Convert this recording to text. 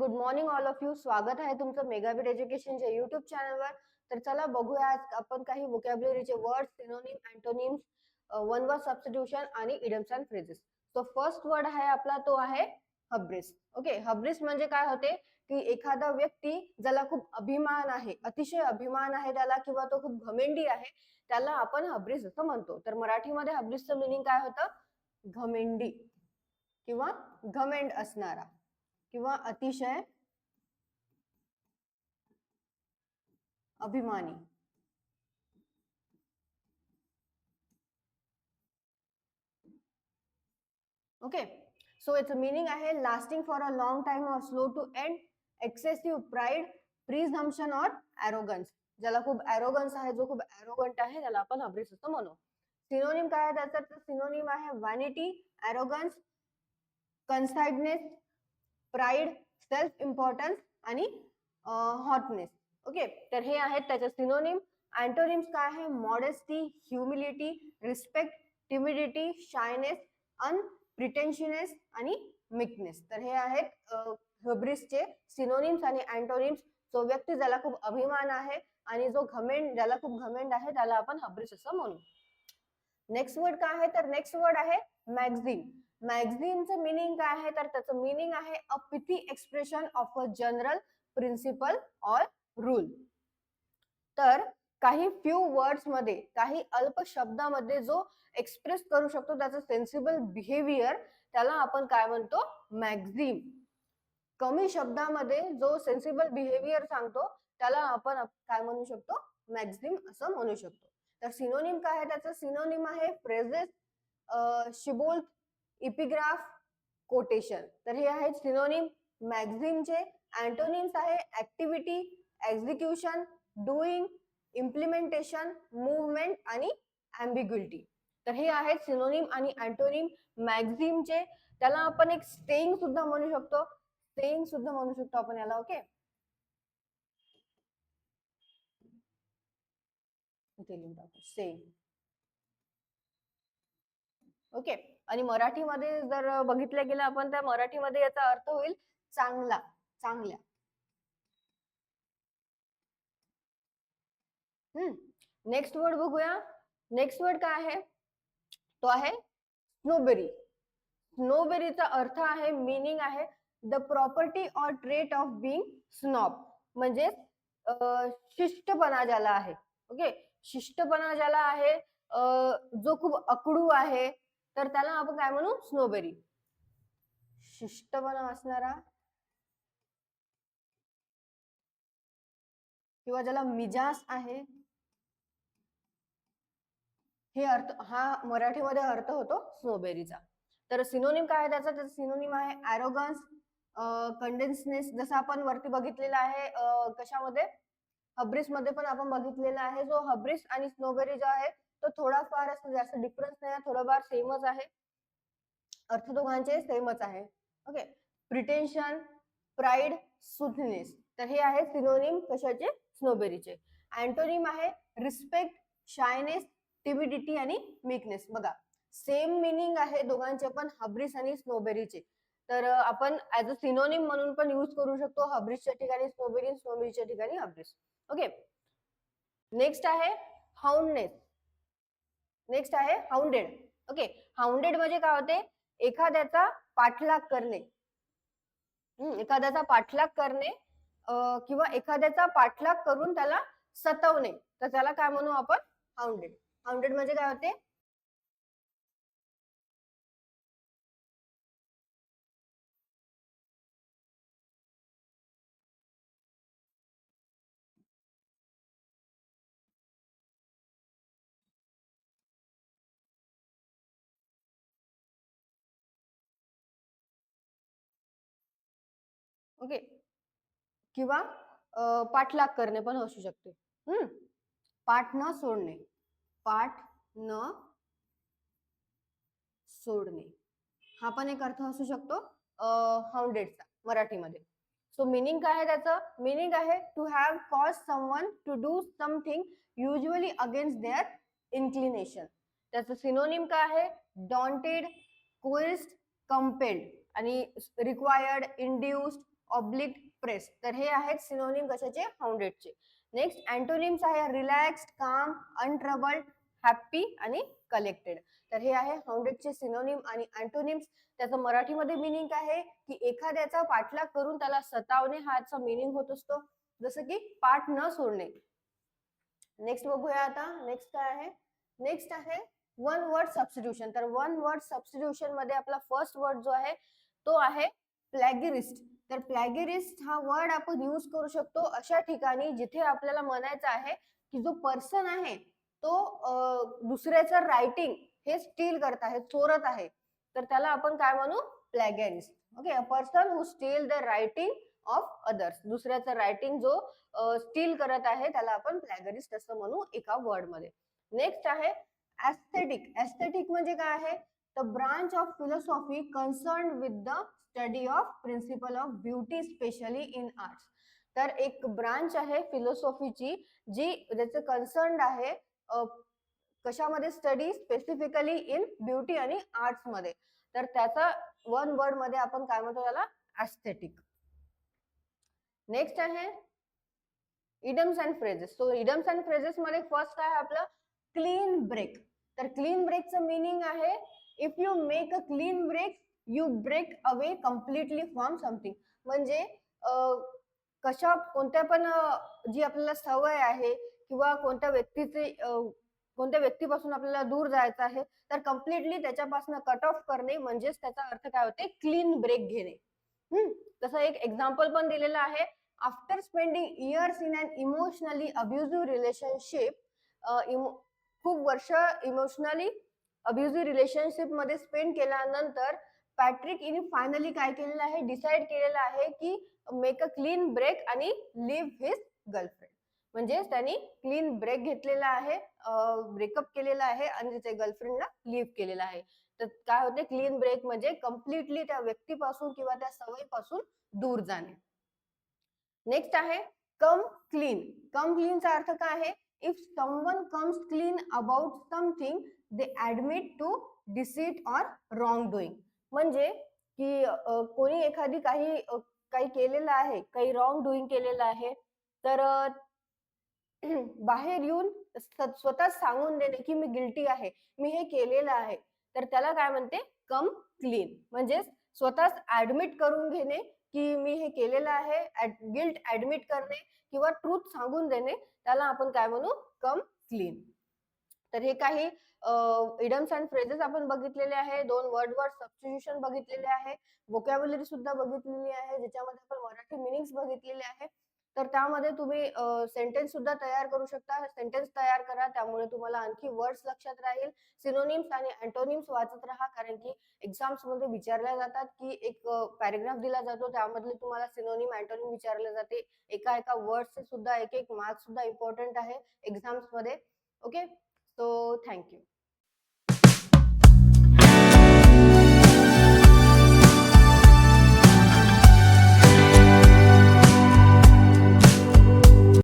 Good morning all of you. स्वागत आहे तुमचं मेगाबिट एज्युकेशनच्या युट्यूब चॅनलवर. तर चला बघूया आज आपण काही वोकॅब्युलरीचे words, synonym, antonyms, one word substitution आणि इडियम्स अँड फ्रेजेस. तो फर्स्ट वर्ड आहे आपला तो आहे हब्रिस. ओके, हब्रिस म्हणजे काय होते की एखादा व्यक्ती ज्याला खूप अभिमान आहे, अतिशय अभिमान आहे त्याला, किंवा तो खूप घमेंडी आहे, त्याला आपण हब्रिस असं म्हणतो. तर मराठीमध्ये हब्रिसचं मीनिंग काय होतं? घमेंडी किंवा घमेंड असणारा किंवा अतिशय अभिमानी. ओके, सो इट्स मीनिंग आहे lasting for a long time or slow to end, excessive pride, presumption or arrogance. ज्याला खूप एरोगन्स आहे, जो खूप एरोगंट आहे, त्याला आपण हब्रिस असं म्हणू. सिनोनिम काय आहे त्याचा? तर सिनोनिम आहे vanity, arrogance, conceitedness, pride, self importance आणि हॉटनेस. ओके, तर हे आहेत त्याचे सिनोनिम. अँटोनिम्स काय आहे? Modesty, humility, respect, timidity, shyness, unpretentiousness आणि मिकनेस. तर हे आहेत हब्रिसचे सिनोनिम्स आणि अँटोनिम्स. जो व्यक्ती ज्याला खूप अभिमान आहे आणि जो घमेंड, ज्याला खूप घमेंड आहे, त्याला आपण हब्रिस असं म्हणू. नेक्स्ट वर्ड काय आहे? तर नेक्स्ट वर्ड आहे मॅगझिन. मॅगझिनचं मीनिंग काय आहे? तर त्याचं मीनिंग आहे a pithy expression of a general principle or rule. तर काही फ्यू वर्ड्स मध्ये, काही अल्प शब्दामध्ये जो एक्सप्रेस करू शकतो त्याचं सेन्सिबल बिहेवियर, त्याला आपण काय म्हणतो? मॅगझिन. कमी शब्दामध्ये जो सेन्सिबल बिहेवियर सांगतो त्याला आपण काय म्हणू शकतो? मॅगझिन असं म्हणू शकतो. तर सिनोनिम काय आहे त्याचं? सिनोनिम आहे फ्रेजेस, शिबोल्थ, इपिग्राफ, कोटेशन. तर हे आहेत सिनोनिम मॅगझिनचे. अँटोनिम्स आहे activity, execution, doing, implementation, movement आणि ॲम्बिग्युइटी. तर हे आहेत सिनोनिम आणि अँटोनिम मॅगझिनचे. त्याला आपण एक स्टेइंग सुद्धा म्हणू शकतो, स्टेइंग सुद्धा म्हणू शकतो आपण याला. Okay, staying. ओके, आणि मराठीमध्ये जर बघितलं गेलं आपण, त्या मराठीमध्ये याचा अर्थ होईल चांगला, चांगल्या. नेक्स्ट वर्ड बघूया. नेक्स्ट वर्ड काय आहे? तो आहे स्नोबेरी. स्नोबेरीचा अर्थ आहे, मीनिंग आहे द प्रॉपर्टी और ट्रेट ऑफ बीइंग स्नॉब. म्हणजे शिष्टपणा ज्याला आहे. ओके, शिष्टपणा ज्याला आहे, जो खूप अकडू आहे, तर त्याला आपण काय म्हणू? स्नोबेरी. शिष्टपणा असणारा किंवा ज्याला मिजाज आहे, हे अर्थ, हा मराठीमध्ये अर्थ होतो स्नोबेरीचा. तर सिनोनिम काय आहे त्याचा? सिनोनिम आहे ॲरोगन्स, कंडेन्सनेस, जसं आपण वरती बघितलेलं आहे. कशामध्ये? हब्रिस मध्ये पण आपण बघितलेला आहे. जो हब्रिस आणि स्नोबेरी जो आहे तो थोडाफार असं जास्त डिफरन्स नाही, थोडाफार सेमच आहे, अर्थ दोघांचे सेमच आहे. Okay, pretension, pride, snootiness. तर हे आहे सिनोनिम कशाचे? स्नोबेरीचे. अँटोनिम आहे रिस्पेक्ट, शायनेस, टिमिडिटी आणि मीकनेस. बघा, सेम मीनिंग आहे दोघांचे पण, हब्रिस आणि स्नोबेरीचे. तर आपण ऍज अ सिनोनिम म्हणून पण यूज करू शकतो, हब्रिसच्या ठिकाणी स्नोबेरी, स्नोबेरीच्या ठिकाणी हब्रिस. ओके, नेक्स्ट आहे हाउंडनेस. नेक्स्ट आहे हाउंडेड. ओके, हाउंडेड म्हणजे काय होते? एखाद्याचा पाठलाग करणे, एखाद्याचा पाठलाग करणे, किंवा एखाद्याचा पाठलाग करून त्याला सतवणे, तर त्याला काय म्हणू आपण? हाउंडेड. हाउंडेड म्हणजे काय होते? ओके, किंवा पाठलाग करणे पण असू शकते. पाठ न सोडणे, पाठ न सोडणे, हा पण एक अर्थ असू शकतो हाउंडेडचा मराठीमध्ये. सो मीनिंग काय आहे त्याचं? मीनिंग आहे to have cause someone to do something usually against their inclination. त्याचं सिनोनिम काय आहे? डॉन्टेड, कोर्स्ड, कंपेल्ड आणि रिक्वायर्ड, इंड्युस्ड, ऑब्लिक प्रेस. तर हे आहेत सिनोनिम कशाचे, हाऊंडेडचे. नेक्स्ट अँटोनिम्स आहे रिलॅक्स्ड, काम, अनट्रबल्ड, हॅप्पी आणि कलेक्टेड. तर हे आहे हाऊंडेडचे सिनोनिम आणि अँटोनिम्स. त्याचं मराठीमध्ये मिनिंग काय आहे की एखाद्याचा पाठलाग करून त्याला सतावणे हा याचा मिनिंग होत असतो, जसं की पाठ न सोडणे. नेक्स्ट बघूया आता. नेक्स्ट काय आहे, नेक्स्ट आहे वन वर्ड सबस्टिट्यूशन. तर वन वर्ड सबस्टिट्यूशन मध्ये आपला फर्स्ट वर्ड जो आहे तो आहे प्लॅगिरिस्ट. तर प्लॅगिरिस्ट हा वर्ड आपण यूज करू शकतो अशा ठिकाणी जिथे आपल्याला म्हणायचं आहे की जो पर्सन आहे तो दुसऱ्याचं रायटिंग हे स्टील करत आहे, चोरत आहे, तर त्याला आपण काय म्हणू, plagiarist. Okay, a person who steal the writing of others, दुसऱ्याचं रायटिंग जो स्टील करत आहे त्याला आपण प्लॅगियरिस्ट असं म्हणू एका वर्ड मध्ये. नेक्स्ट आहे एस्थेटिक. एस्थेटिक म्हणजे काय आहे, the branch of philosophy concern with the study of principle of beauty specially in arts. तर एक ब्रांच आहे फिलॉसॉफीची जी ज्याचं कन्सर्न आहे कशामध्ये, स्टडी स्पेसिफिकली इन ब्युटी आणि आर्ट्स मध्ये. तर त्याचा वन वर्ड मध्ये आपण काय म्हणतो, त्याला एस्थेटिक. नेक्स्ट आहे idioms and phrases. So idioms and phrases मध्ये फर्स्ट आहे आपलं क्लीन ब्रेक. तर क्लीन ब्रेकचं मिनिंग आहे if you make a clean break you break away completely from something. म्हणजे कशा कोणत्या पण जी आपल्याला सवय आहे किंवा कोणत्या व्यक्तीपासून आपल्याला दूर जायचं आहे तर कम्प्लिटली त्याच्यापासून कट ऑफ करणे, म्हणजेच त्याचा अर्थ काय होते, क्लीन ब्रेक घेणे. तसं एक एक्झाम्पल पण दिलेलं आहे. After spending years in an emotionally abusive relationship, खूप वर्ष इमोशनली अब्युझिव्ह रिलेशनशिप मध्ये स्पेंड केल्यानंतर पॅट्रिक इनी फायनली काय केलेलं आहे, डिसाइड केलेलं आहे की मेक अ क्लीन ब्रेक आणि लिव्ह हिज गर्लफ्रेंड. म्हणजे त्यांनी क्लीन ब्रेक घेतलेला आहे, ब्रेकअप केलेला आहे आणि त्याच्या गर्लफ्रेंडला लिव्ह केलेला आहे. तर काय होते, क्लीन ब्रेक म्हणजे कम्प्लिटली त्या व्यक्तीपासून किंवा त्या सवयीपासून दूर जाणे. नेक्स्ट आहे कम क्लीन. कम क्लीनचा अर्थ काय आहे, if someone comes clean about something they admit to deceit or wrongdoing. म्हणजे की कोणी एखादी काही केलेलं आहे, काही रॉंग डुईंग केलेलं आहे, तर बाहेर येऊन स्वतः सांगून देणे की मी गिल्टी आहे, मी हे केलेलं आहे, तर त्याला काय म्हणते, कम क्लीन. म्हणजे स्वतःच ऍडमिट करून घेणे की मी हे केलेलं आहे, गिल्ट ऍडमिट करणे किंवा ट्रूथ सांगून देणे, त्याला आपण काय म्हणू, कम क्लीन. तर हे काही इडम्स अँड फ्रेजेस आपण बघितलेले आहे, दोन वर्ड सबस्टिट्यूशन बघितलेले आहे, वोकॅब्युलरी सुद्धा बघितलेली आहे, ज्याच्यामध्ये आपण मराठी मिनिंग्स बघितलेले आहे. तर त्यामध्ये तुम्ही सेंटेन्स सुद्धा तयार करू शकता. सेंटेन्स तयार करा, त्यामुळे तुम्हाला आणखी वर्ड्स लक्षात राहील. सिनोनिम्स आणि अँटोनिम्स वाचत राहा, कारण की एक्झाम्स मध्ये विचारल्या जातात की एक पॅरेग्राफ दिला जातो, त्यामधले तुम्हाला सिनोनिम अँटोनिम विचारले जाते. एका वर्डचे सुद्धा एक मार्क्स सुद्धा इम्पॉर्टंट आहे एक्झाम्स मध्ये. Okay, so thank you.